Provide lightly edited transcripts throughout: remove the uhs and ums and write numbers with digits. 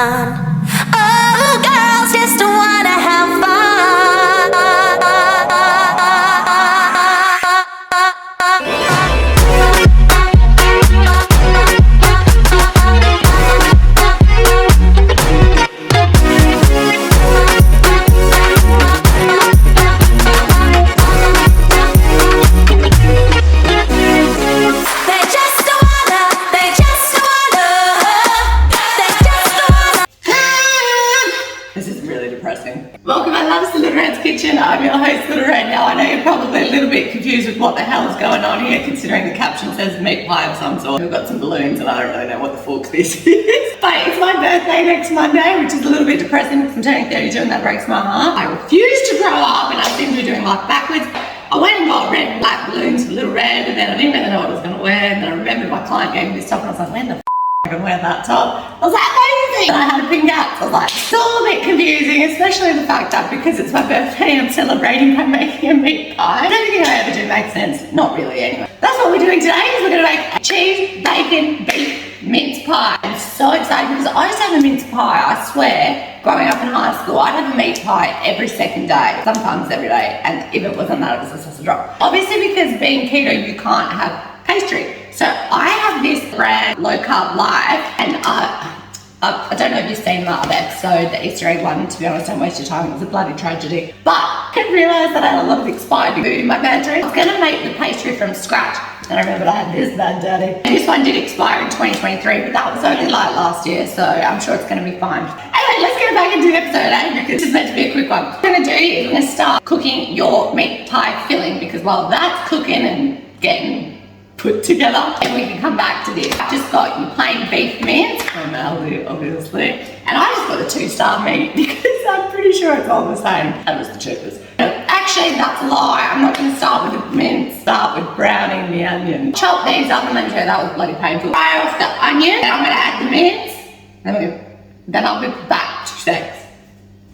Oh, girls just wanna have fun. Welcome, my loves, to Little Red's Kitchen. I'm your host, Little Red. Now, I know you're probably a little bit confused with what the hell is going on here, considering the caption says meat pie of some sort. We've got some balloons and I don't really know what the fork this is. But it's my birthday next Monday, which is a little bit depressing because I'm turning 32 and that breaks my heart. I refuse to grow up and I seem to be doing life backwards. I went and got red and black balloons for Little Red, and then I didn't really know what I was going to wear, and then I remembered my client gave me this top and I was like, when the f*** I can wear that top? I was like, amazing! And I had a pink hat, so I was like, it's all a bit confusing, especially the fact that because it's my birthday I'm celebrating by making a meat pie. Everything I ever do makes sense. Not really, anyway. That's what we're doing today, is we're going to make a cheese, bacon, beef mince pie. I'm so excited because I used to have a mince pie, I swear, growing up in high school, I'd have a meat pie every second day, sometimes every day, and if it wasn't that, it was a sausage roll. Obviously, because being keto, you can't have pastry. So I have this brand, LOW-CARB Life, and I don't know if you've seen the other episode, the Easter egg one. To be honest, don't waste your time, it was a bloody tragedy. But I didn't realise that I had a lot of expired food in my pantry. I was going to make the pastry from scratch, and I remembered I had this bad daddy. And this one did expire in 2023, but that was only like last year, so I'm sure it's going to be fine. Anyway, let's get back into the episode, because this is meant to be a quick one. What we're going to do is we're going to start cooking your meat pie filling, because while that's cooking and getting put together, and we can come back to this. I've just got your plain beef mince from LOW, obviously, and I just got the 2-star meat because I'm pretty sure it's all the same. That was the cheapest. Actually, that's a lie. I'm not going to start with the mince. Start with browning the onion. Chop these up, and let me tell you, that was bloody painful. Fry off the onion, and I'm going to add the mince, and then I'll be back 2 seconds.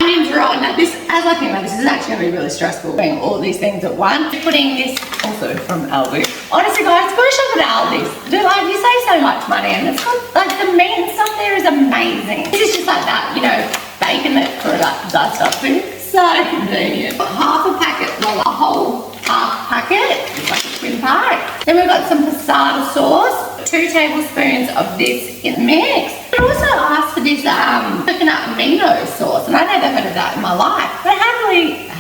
Onions raw. Now this, as I think about this, is actually going to be really stressful doing all these things at once. Putting this also from Aldi. Honestly guys, go shop at Aldi's. Like, you save so much money, and it's got, like, the meat and stuff there is amazing. This is just like that, you know, bacon that for that stuff food. So convenient. Half a packet, well, a whole half packet. It's like a twin pack. Then we've got some passata sauce, 2 tablespoons of this in the mix. I also asked for this coconut amino sauce, and I'd never heard of that in my life. But happily,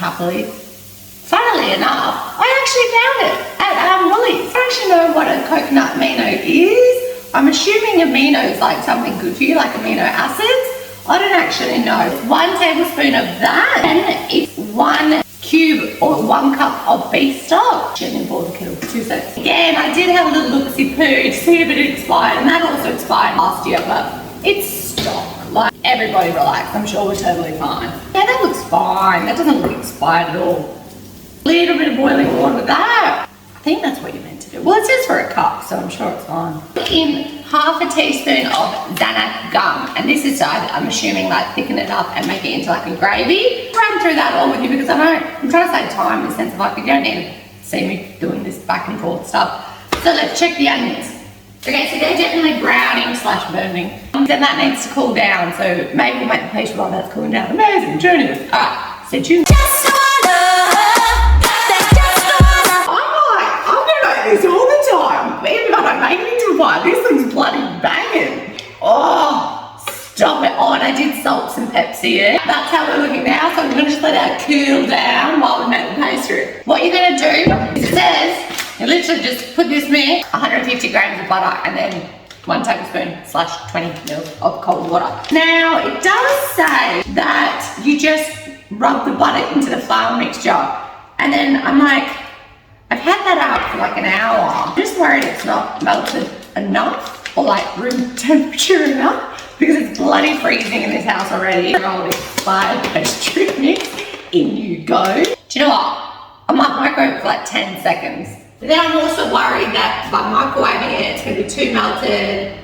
funnily enough, I actually found it at Woolies. I don't actually know what a coconut amino is. I'm assuming amino is like something good for you, like amino acids. I don't actually know. It's 1 tablespoon of that, and it's 1 cube or 1 cup of beef stock. Shouldn't boil the kettle for 2 seconds. Again, I did have a little look-see poo to see if it expired, and that also expired last year, but it's stock. Like, everybody relax, I'm sure we're totally fine. Yeah, that looks fine. That doesn't look expired at all. A little bit of boiling water with that. I think that's what you're meant to do. Well, it says for a cup, so I'm sure it's fine. Put in half a teaspoon of Xanath Gum, and this is, I'm assuming, like, thicken it up and make it into like a gravy. Run through that all with you because I'm trying to save time in the sense of, like, you don't need to see me doing this back and forth stuff. So let's check the onions. Okay, so they're definitely browning / burning. Then that needs to cool down, so maybe we'll make the pastry while that's cooling down. Amazing, journey. Alright, stay tuned. This all the time, even if I don't make it into a pie, this thing's bloody banging. Oh, stop it. Oh, and I did salt some Pepsi in. That's how we're looking now, so we're going to just let it cool down while we make the pastry. What you're going to do is, it says, you literally just put this mix, 150 grams of butter, and then 1 tablespoon / 20 mils of cold water. Now, it does say that you just rub the butter into the flour mixture, and then I'm like, I've had that out for like an hour. I'm just worried it's not melted enough or like room temperature enough because it's bloody freezing in this house already. Old expired pastry mix. In you go. Do you know what? I might microwave for like 10 seconds. But then I'm also worried that by microwaving it, it's going to be too melted.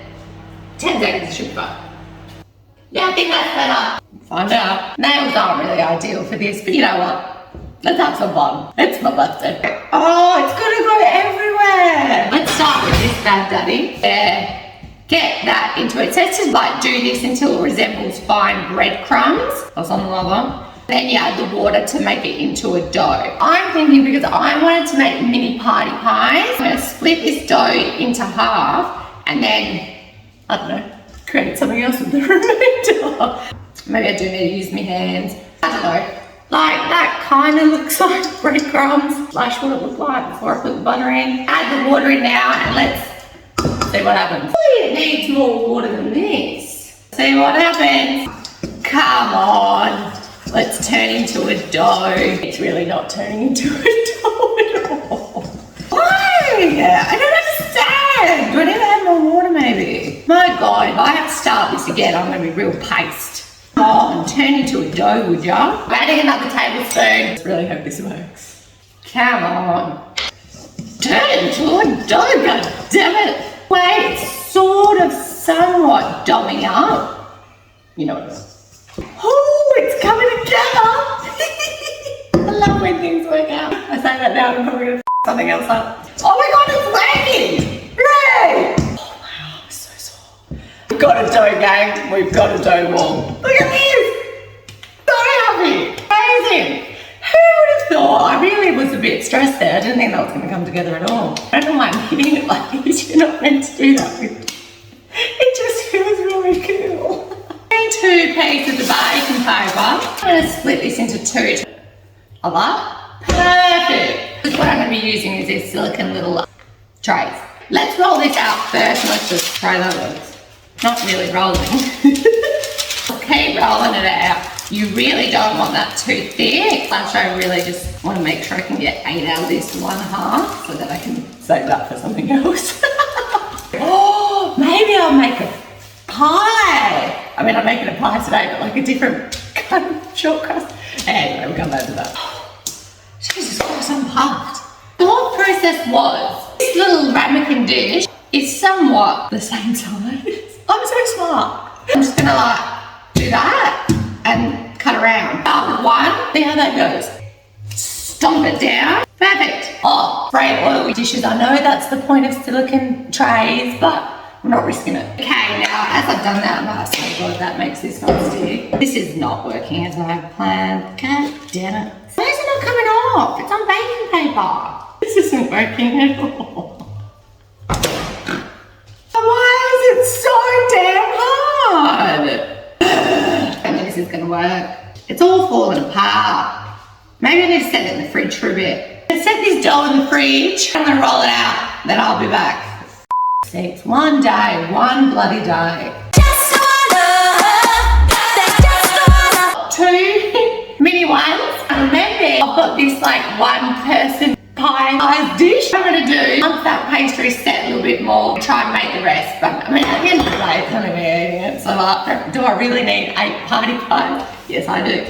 10 seconds should be fine. Yeah, I think that's better. Find out. Nails aren't really ideal for this, but you know what? Let's have some fun. It's my birthday. Oh, it's gonna go everywhere. Let's start with this bad daddy. There. get that into it. So it's just like do this until it resembles fine breadcrumbs or something like that. Then you add the water to make it into a dough. I'm thinking because I wanted to make mini party pies, I'm gonna split this dough into half and then, I don't know, create something else with the remainder. Maybe I do need to use my hands. I don't know. Like that kind of looks like breadcrumbs. Slash what it looked like before I put the butter in. Add the water in now and let's see what happens. It needs more water than this. See what happens. Come on. Let's turn into a dough. It's really not turning into a dough at all. Why? I don't understand. Do I need to add more water maybe? My God, if I have to start this again, I'm going to be real paste. Come on, turn into a dough, would ya? I'm adding another tablespoon. I really hope this works. Come on. Turn into a dough, God damn it. Wait, it's sort of somewhat doughing up. You know what it is. Oh, it's coming together. I love when things work out. I say that now, I'm probably going to something else up. Oh my God, it's working. Hooray. Oh my arm is so sore. We've got a dough, gang. We've got a dough wall. Look at this. So happy. Amazing. Who would have thought? I really was a bit stressed there. I didn't think that was going to come together at all. I don't know why I'm hitting it like this. You're not meant to do that. It just feels really cool. 2 pieces of baking paper. I'm going to split this into 2. Like that. Perfect. What I'm going to be using is these silicone little trays. Let's roll this out first and let's just try that works. Not really rolling. Keep rolling it out. You really don't want that too thick. I really just want to make sure I can get 8 out of this 1/2 so that I can save that for something else. Oh, maybe I'll make a pie. I mean, I'm making a pie today, but like a different kind of short crust. Anyway, we'll come back to that. Jesus Christ, I'm pumped. The whole process was, this little ramekin dish is somewhat the same size. I'm so smart. I'm just gonna like do that and cut around. Start with one, see how that goes. Stomp it down. Perfect. Oh, great oily dishes. I know that's the point of silicone trays, but I'm not risking it. Okay, now as I've done that, oh God, that makes this not stick. This is not working as I have planned. God damn it. Why is it not coming off? It's on baking paper. This isn't working at all. Why is it so damn hard? I don't think this is gonna work. It's all falling apart. Maybe I need to set it in the fridge for a bit. I'm gonna set this dough in the fridge. I'm gonna roll it out, then I'll be back. It's one day, one bloody day. Just wanna, 2 mini ones. And remember, I've got this like 1-person pie-sized dish. I'm gonna do, once that pastry's set a little bit more, try and make the rest. But I mean, at the end of the day, it's only me eating it. So like, do I really need 8 party pies? Yes, I do.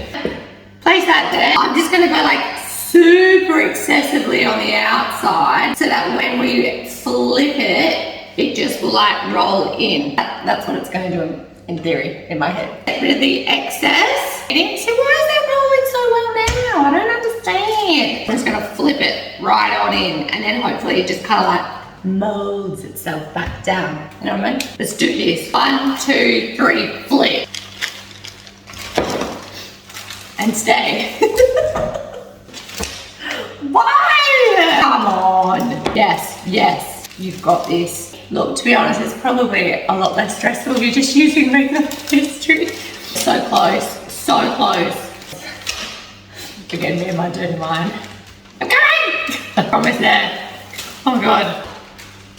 Place that there. I'm just gonna go like super excessively on the outside so that when we flip it, it just will like roll in. That's what it's going to do in theory, in my head. Get rid of the excess. See, why is that rolling so well now? I don't understand. I'm just going to flip it right on in and then hopefully it just kind of like molds itself back down. You know what I mean? Let's do this. 1, 2, 3, flip. And stay. Why? Come on. Yes, yes, you've got this. Look, to be honest, it's probably a lot less stressful if you're just using regular pastry. So close, so close. Forget me and my dirty mind. I'm coming! I'm almost there. Oh my God.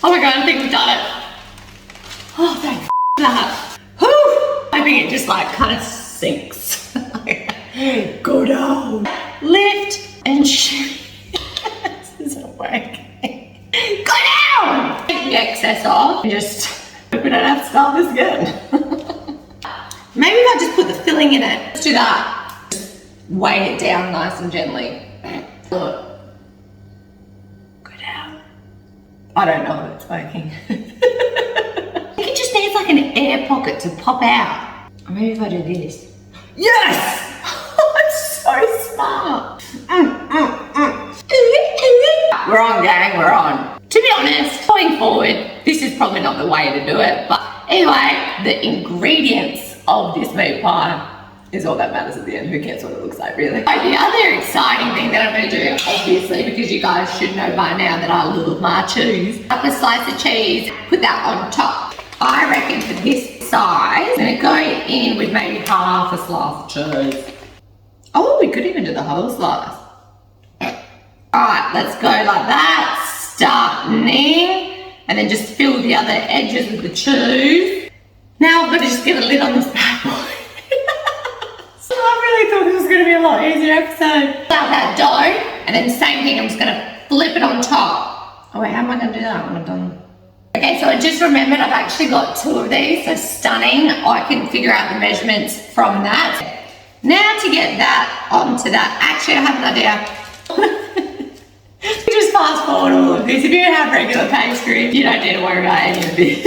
Oh my God, I think we've done it. Oh, thank that. Whew! I think it just like kind of sinks. Go down. Lift and shoot. This isn't working. Go down! Take the excess off and just hope we don't have to start this again. Maybe if I just put the filling in it. Let's do that. Just weigh it down nice and gently. Look. Go down. I don't know if it's working. I think it just needs like an air pocket to pop out. Or maybe if I do this. Yes! I'm so smart. We're on, gang, we're on. To be honest, going forward, this is probably not the way to do it, but Anyway, the ingredients of this meat pie is all that matters at the end. Who cares what it looks like, really? So the other exciting thing that I'm going to do, obviously, because you guys should know by now that I love my cheese, up a slice of cheese, put that on top. I reckon for this size, I'm going to go in with maybe half a slice of cheese. Oh, we could even do the whole slice. Alright, let's go like that, starting, and then just fill the other edges with the cheese. Now I've got to just get a lid on this bad boy. So I really thought this was going to be a lot easier episode. Like that dough, and then same thing, I'm just going to flip it on top. Oh wait, how am I going to do that when I'm done? Okay, so I just remembered I've actually got 2 of these, so stunning. I can figure out the measurements from that. Now to get that onto that, actually I have an idea. Just fast forward all of this. If you have regular pastry, you don't need to worry about any of this.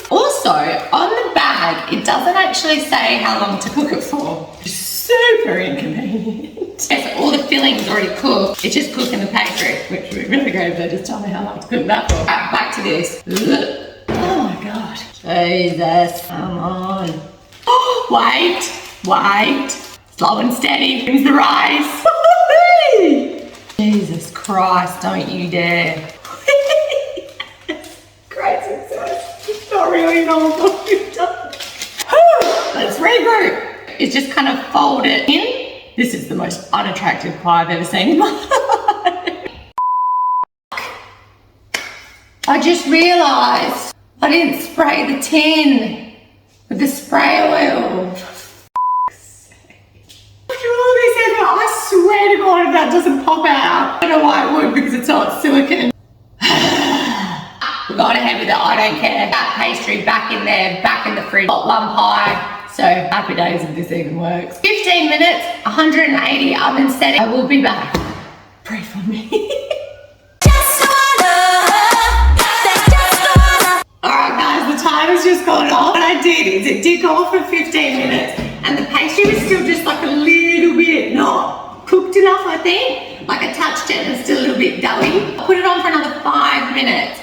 Also, on the bag, it doesn't actually say how long to cook it for. Super inconvenient. Yes, all the filling's already cooked. It's just cooking the pastry, which would be really great if they just tell me how long to cook that for. Right, back to this. Oh my God. Jesus, come on. Wait. Slow and steady. Here's the rice. Jesus Christ, don't you dare. Great success. Not really what you've done. Let's regroup. It's just kind of fold it in. This is the most unattractive pie I've ever seen in my life. I just realised I didn't spray the tin with the spray oil. I swear to God if that doesn't pop out. I don't know why it would, because it's not silicone. We've gone ahead with it, I don't care. That pastry back in there, back in the fridge. Got 1 pie. So happy days if this even works. 15 minutes, 180 oven setting. I will be back. Pray for me. Alright guys, the time has just gone off. What I did is it did go off for 15 minutes and the pastry was still just like a little bit not cooked enough, I think. Like I touched it and it's still a little bit doughy. I put it on for another 5 minutes.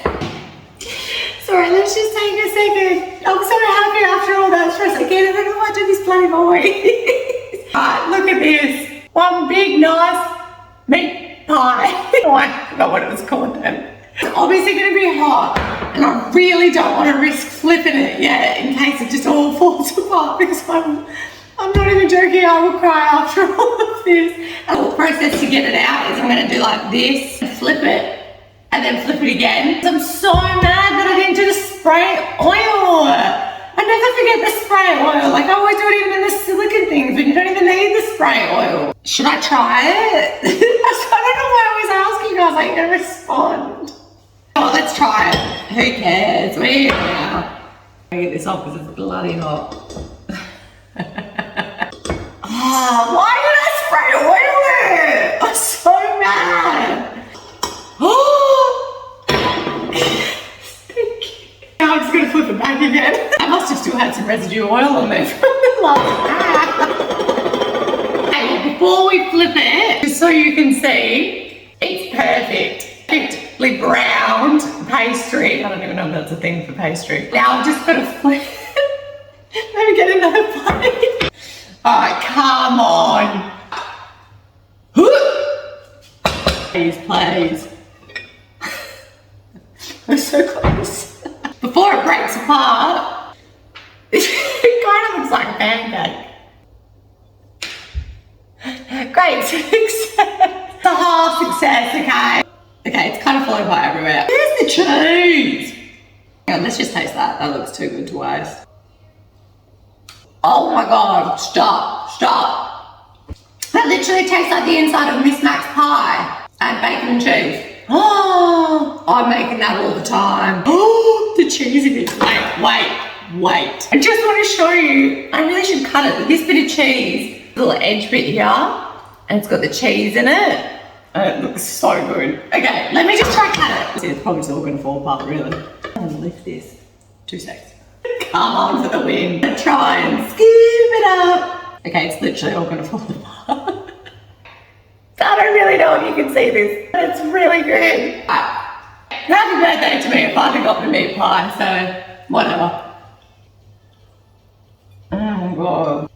Sorry, let's just take a second. I'm so happy after all that stress. Again, I don't know why I do this bloody voice. Alright, look at this. One big, nice meat pie. Oh, I forgot what it was called then. It's obviously going to be hot, and I really don't want to risk flipping it yet in case it just all falls apart, because I'm not even joking, I will cry after all of this. And the process to get it out is I'm going to do like this, flip it, and then flip it again. I'm so mad that I didn't do the spray oil. I never forget the spray oil. Like I always do it even in the silicone things, but you don't even need the spray oil. Should I try it? I don't know why I was asking. I was like, you're gonna respond. Oh, let's try it. Who cares? We're here now. I get this off because it's bloody hot. Oh, why did I spray oil it? I'm so mad. Oh! Now I'm just going to flip it back again. I must have still had some residue oil on there from the last. Okay, well, before we flip it, just so you can see, it's perfect. Perfectly browned pastry. I don't even know if that's a thing for pastry. Now I'm just going to flip. Let me get another plate. Alright, come on. Please. We're so close. Before it breaks apart, it kind of looks like a pancake. Great success. It's a half success, okay? Okay, it's kind of falling apart everywhere. Where's the cheese? Hang on, let's just taste that. That looks too good to waste. Oh my God, stop. That literally tastes like the inside of Miss Mac's pie. Add bacon and cheese. Oh, I'm making that all the time. Oh, the cheesy bit. Wait. I just want to show you, I really should cut it, but this bit of cheese, little edge bit here, and it's got the cheese in it. And it looks so good. Okay, let me just try cut it. See, it's probably just all going to fall apart, really. I'm going to lift this. 2 seconds. Come on for the win. Try and scoop it up. Okay, it's literally all going to fall apart. I don't really know if you can see this, but it's really good. Happy birthday to me. I finally got the meat pie, so whatever. Oh my god.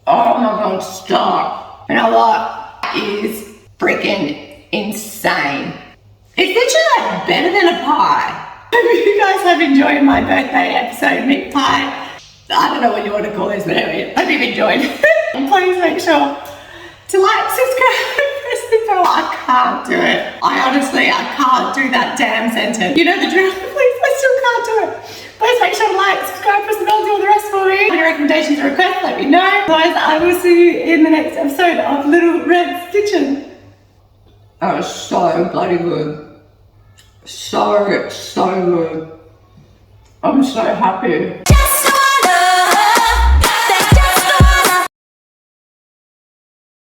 Oh my god, stop. You know what? It is freaking insane. It's literally like better than a pie. Hope you guys have enjoyed my birthday episode meat pie. I don't know what you want to call this, but anyway, hope you've enjoyed. Please make sure to like, subscribe, press the bell. I can't do it. I can't do that damn sentence. You know the drill, please, I still can't do it. Please make sure to like, subscribe, press the bell, do all the rest for me. Any recommendations or requests, let me know. Otherwise, I will see you in the next episode of Little Red's Kitchen. That was so bloody good. So good. I'm so happy.